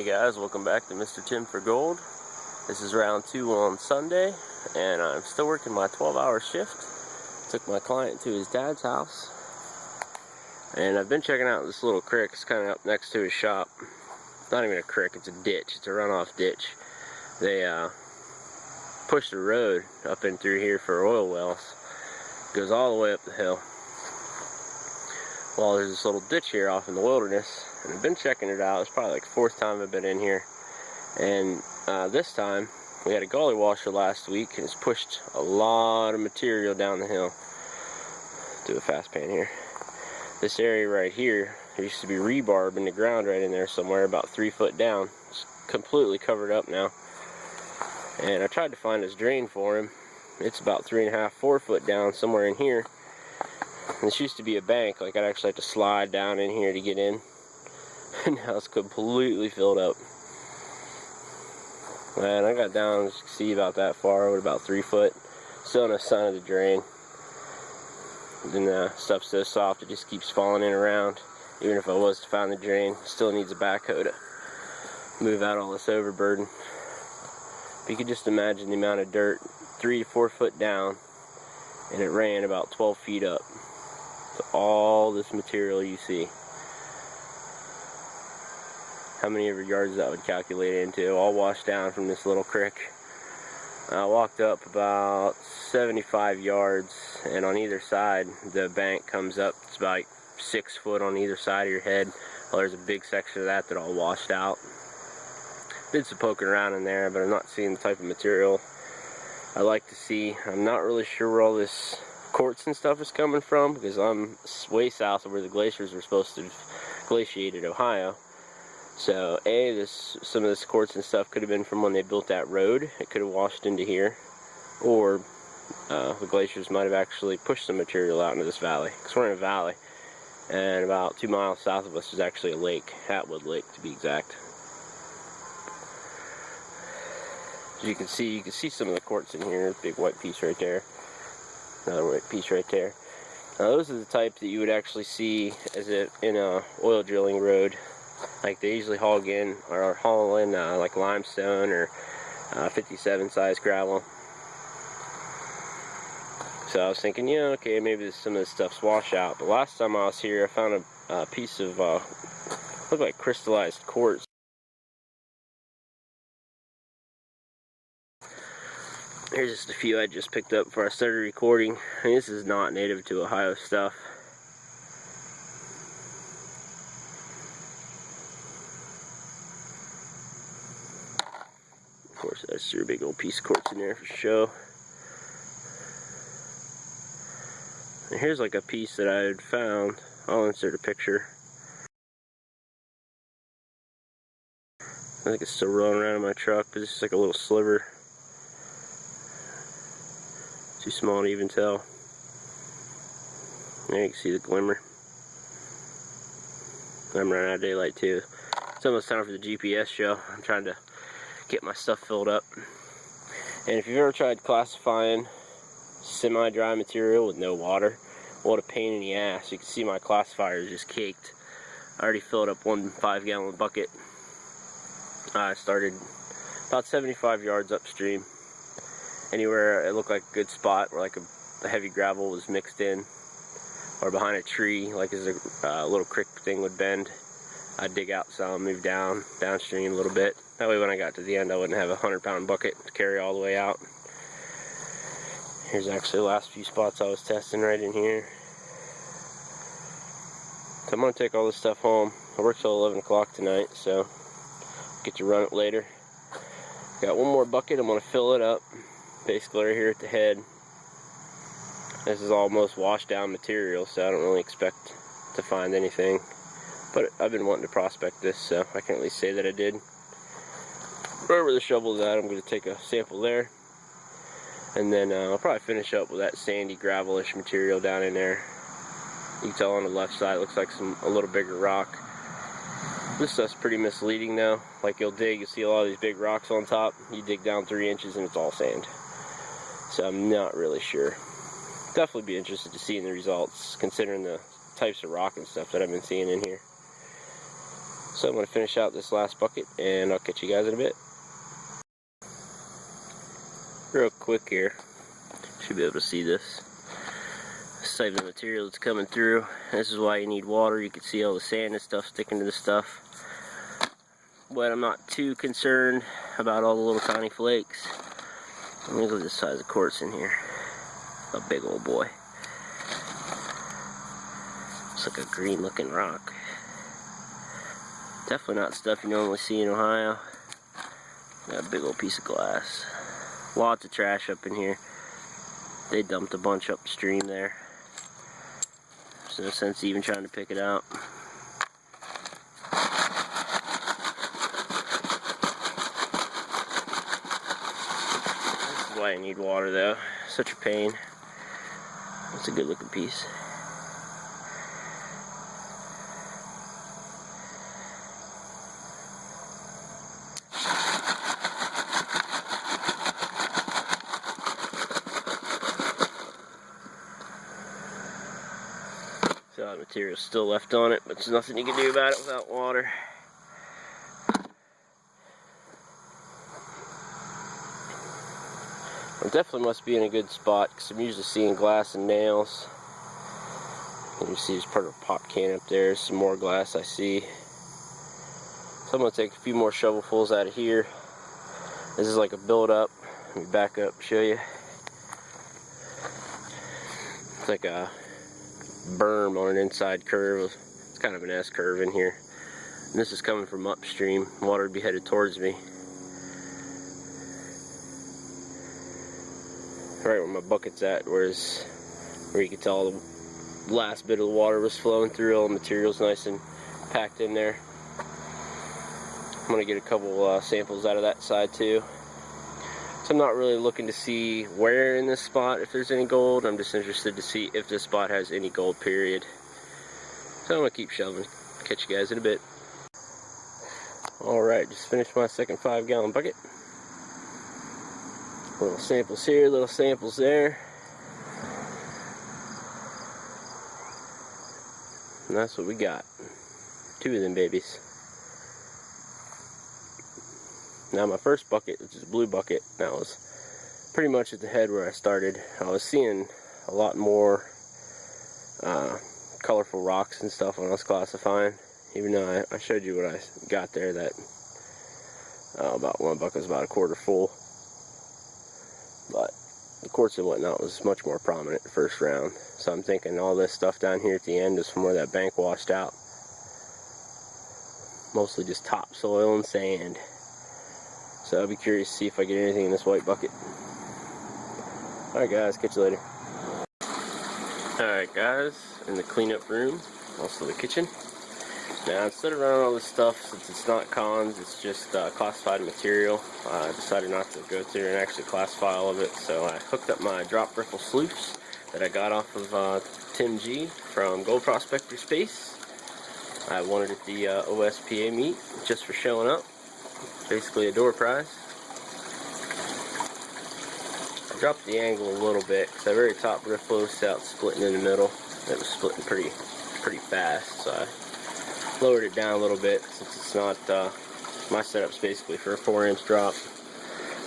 Hey guys, welcome back to Mr. Tim for Gold. This is round 2 on Sunday, and I'm still working my 12-hour shift. Took my client to his dad's house, and I've been checking out this little creek. It's kind of up next to his shop. It's not even a creek, it's a ditch. It's a runoff ditch. They pushed a road up in through here for oil wells. It goes all the way up the hill. Well, there's this little ditch here off in the wilderness, and I've been checking it out. It's probably like the 4th time I've been in here, and this time we had a gully washer last week, and it's pushed a lot of material down the hill. Do a fast pan here. This area right here, there used to be rebarb in the ground right in there somewhere, about 3 foot down. It's completely covered up now, and I tried to find this drain for him. It's about 3.5, 4 foot down somewhere in here. And this used to be a bank, like I'd actually have to slide down in here to get in. And now it's completely filled up. And I got down, as you can see, about that far, with about 3 foot. Still no sign of the drain. Then the stuff's so soft it just keeps falling in around. Even if I was to find the drain, it still needs a backhoe to move out all this overburden. But you could just imagine the amount of dirt, 3 to 4 foot down, and it ran about 12 feet up. So all this material you see. How many of your yards that would calculate into, all washed down from this little creek. I walked up about 75 yards, and on either side the bank comes up. It's about like 6 foot on either side of your head. Well, there's a big section of that all washed out. Did some poking around in there, but I'm not seeing the type of material I like to see. I'm not really sure where all this quartz and stuff is coming from, because I'm way south of where the glaciers were supposed to have glaciated Ohio. So some of this quartz and stuff could have been from when they built that road. It could have washed into here, or the glaciers might have actually pushed some material out into this valley, because we're in a valley, and about 2 miles south of us is actually a lake, Hatwood Lake to be exact. As you can see some of the quartz in here. Big white piece right there. Another white piece right there. Now those are the type that you would actually see in a oil drilling road. Like they usually haul in like limestone or 57 size gravel. So I was thinking, yeah, okay, maybe some of this stuff's wash out. But last time I was here, I found a piece of looked like crystallized quartz. Here's just a few I just picked up before I started recording. And this is not native to Ohio stuff. Of course, that's your big old piece of quartz in there for show. And here's like a piece that I had found. I'll insert a picture. I think it's still rolling around in my truck, but it's just like a little sliver. Too small to even tell. There you can see the glimmer. I'm running out of daylight too. It's almost time for the GPS show. I'm trying to get my stuff filled up. And if you've ever tried classifying semi-dry material with no water, what a pain in the ass. You can see my classifier is just caked. I already filled up one 5-gallon bucket. I started about 75 yards upstream. Anywhere it looked like a good spot where like a heavy gravel was mixed in, or behind a tree, like as a little creek thing would bend, I'd dig out some, move downstream a little bit. That way when I got to the end I wouldn't have a 100-pound bucket to carry all the way out. Here's actually the last few spots I was testing right in here. So I'm going to take all this stuff home. I work till 11 o'clock tonight, so get to run it later. Got one more bucket, I'm going to fill it up. Basically right here at the head. This is almost washed down material, so I don't really expect to find anything. But I've been wanting to prospect this, so I can at least say that I did. Right where the shovel is at, I'm going to take a sample there. And then I'll probably finish up with that sandy gravelish material down in there. You can tell on the left side it looks like a little bigger rock. This stuff's pretty misleading though. Like you'll see a lot of these big rocks on top. You dig down 3 inches and it's all sand. So I'm not really sure. Definitely be interested to see the results, considering the types of rock and stuff that I've been seeing in here. So I'm going to finish out this last bucket and I'll catch you guys in a bit. Real quick here, should be able to see this. Save the material that's coming through. This is why you need water. You can see all the sand and stuff sticking to the stuff. But I'm not too concerned about all the little tiny flakes. Let me look at the size of quartz in here. A big old boy. It's like a green looking rock. Definitely not stuff you normally see in Ohio. Got a big old piece of glass. Lots of trash up in here. They dumped a bunch upstream there. There's no sense even trying to pick it out. This is why I need water though. Such a pain. It's a good looking piece. A lot of material still left on it, but there's nothing you can do about it without water. I definitely must be in a good spot because I'm usually seeing glass and nails. And you see there's part of a pop can up there, some more glass I see. So I'm going to take a few more shovelfuls out of here. This is like a build up. Let me back up, show you. It's like a berm on an inside curve. It's kind of an S curve in here. And this is coming from upstream. Water would be headed towards me. Right where my bucket's at, where you can tell the last bit of the water was flowing through. All the material's nice and packed in there. I'm going to get a couple samples out of that side too. So I'm not really looking to see where in this spot, if there's any gold. I'm just interested to see if this spot has any gold, period. So I'm going to keep shoveling. Catch you guys in a bit. Alright, just finished my second 5-gallon bucket. Little samples here, little samples there. And that's what we got. 2 of them babies. Now my first bucket, which is a blue bucket, that was pretty much at the head where I started. I was seeing a lot more colorful rocks and stuff when I was classifying. Even though I showed you what I got there, that about one bucket was about a quarter full. But the quartz and whatnot was much more prominent the first round. So I'm thinking all this stuff down here at the end is from where that bank washed out. Mostly just topsoil and sand. So I'll be curious to see if I get anything in this white bucket. Alright guys, catch you later. Alright guys, in the cleanup room, also the kitchen. Now instead of running all this stuff, since it's not cons, it's just classified material, I decided not to go through and actually classify all of it. So I hooked up my drop riffle sleuths that I got off of Tim G from Gold Prospector Space. I wanted at the OSPA meet just for showing up. Basically a door prize. I dropped the angle a little bit because the very top riff was out splitting in the middle. It was splitting pretty fast, so I lowered it down a little bit since it's not my setup's basically for a 4-inch drop.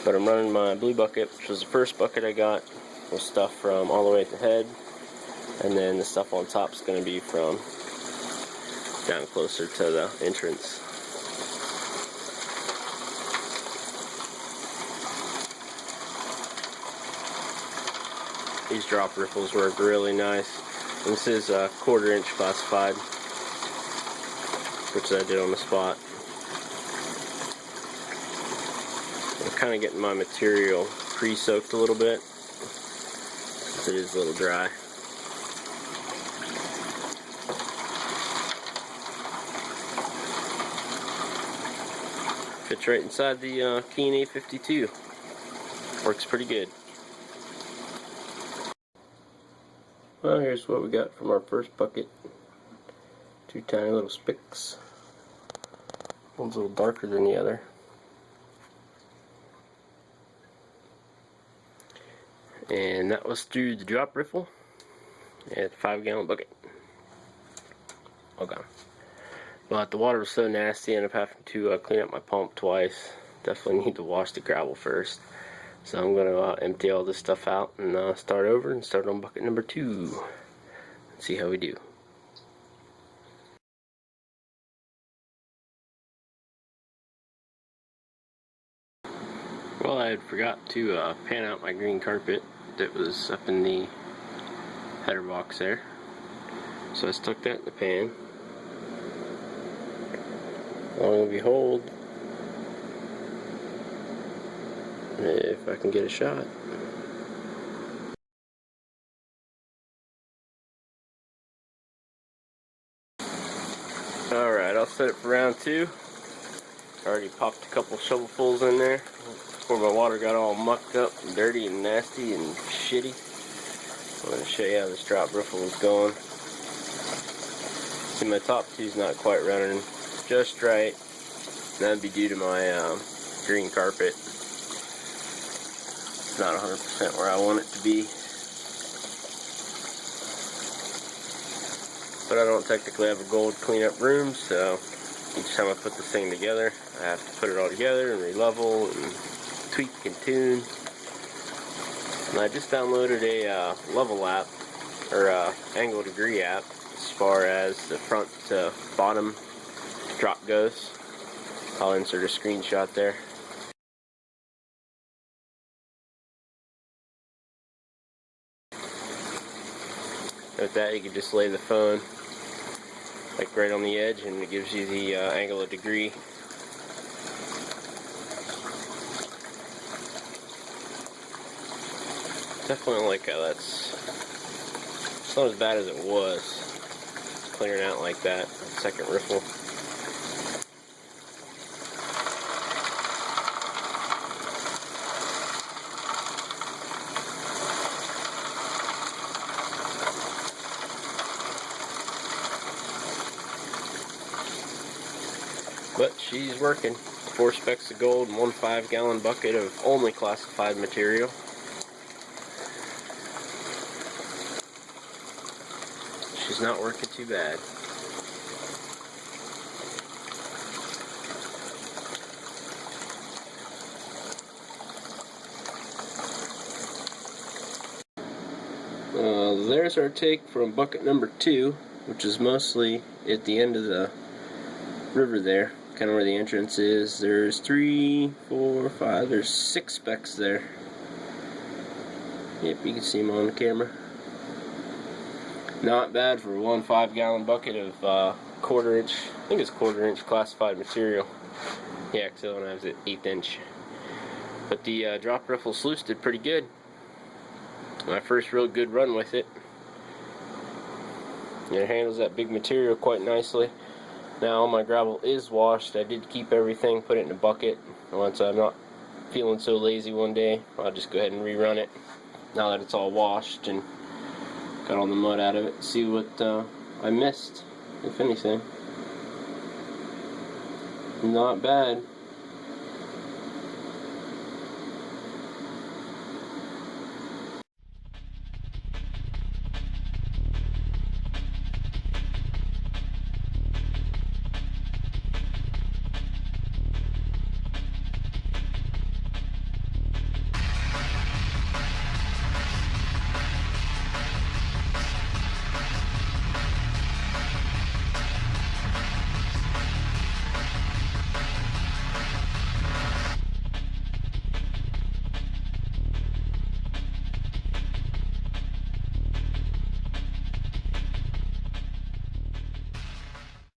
But I'm running my blue bucket, which was the first bucket I got, with stuff from all the way at the head, and then the stuff on top is going to be from down closer to the entrance. These drop riffles work really nice. And this is a 1/4 inch classified, which I did on the spot. I'm kind of getting my material pre-soaked a little bit, since it is a little dry. Fits right inside the Keen A52. Works pretty good. Well, here's what we got from our first bucket. 2 tiny little spicks. One's a little darker than the other. And that was through the drop riffle at 5-gallon bucket. All gone. But the water was so nasty, I ended up having to clean up my pump twice. Definitely need to wash the gravel first. So I'm going to empty all this stuff out and start over and start on bucket number 2. See how we do. Well, I had forgot to pan out my green carpet that was up in the header box there. So I stuck that in the pan. Lo and behold, if I can get a shot. Alright, I'll set it for round 2. Already popped a couple shovelfuls in there before my water got all mucked up and dirty and nasty and shitty. I'm going to show you how this drop riffle is going. See, my top 2's not quite running just right. That'd be due to my green carpet. It's not 100% where I want it to be. But I don't technically have a gold cleanup room, so each time I put this thing together, I have to put it all together and re-level and tweak and tune. And I just downloaded a level app, or angle degree app, as far as the front to bottom drop goes. I'll insert a screenshot there. With that, you can just lay the phone like right on the edge, and it gives you the angle of degree. Definitely like how it's not as bad as it was. It's clearing out like that second riffle. But she's working. 4 specks of gold and 1 5-gallon bucket of only classified material. She's not working too bad. There's our take from bucket number 2, which is mostly at the end of the river there, kind of where the entrance is. There's 3, 4, 5, there's 6 specks there. Yep, you can see them on the camera. Not bad for 1 5-gallon bucket of 1/4 inch, I think it's 1/4 inch classified material. Yeah, because the other one has an 1/8 inch. But the drop riffle sluice did pretty good. My first real good run with it. And it handles that big material quite nicely. Now all my gravel is washed. I did keep everything, put it in a bucket. Once I'm not feeling so lazy one day, I'll just go ahead and rerun it. Now that it's all washed and got all the mud out of it, see what I missed, if anything. Not bad.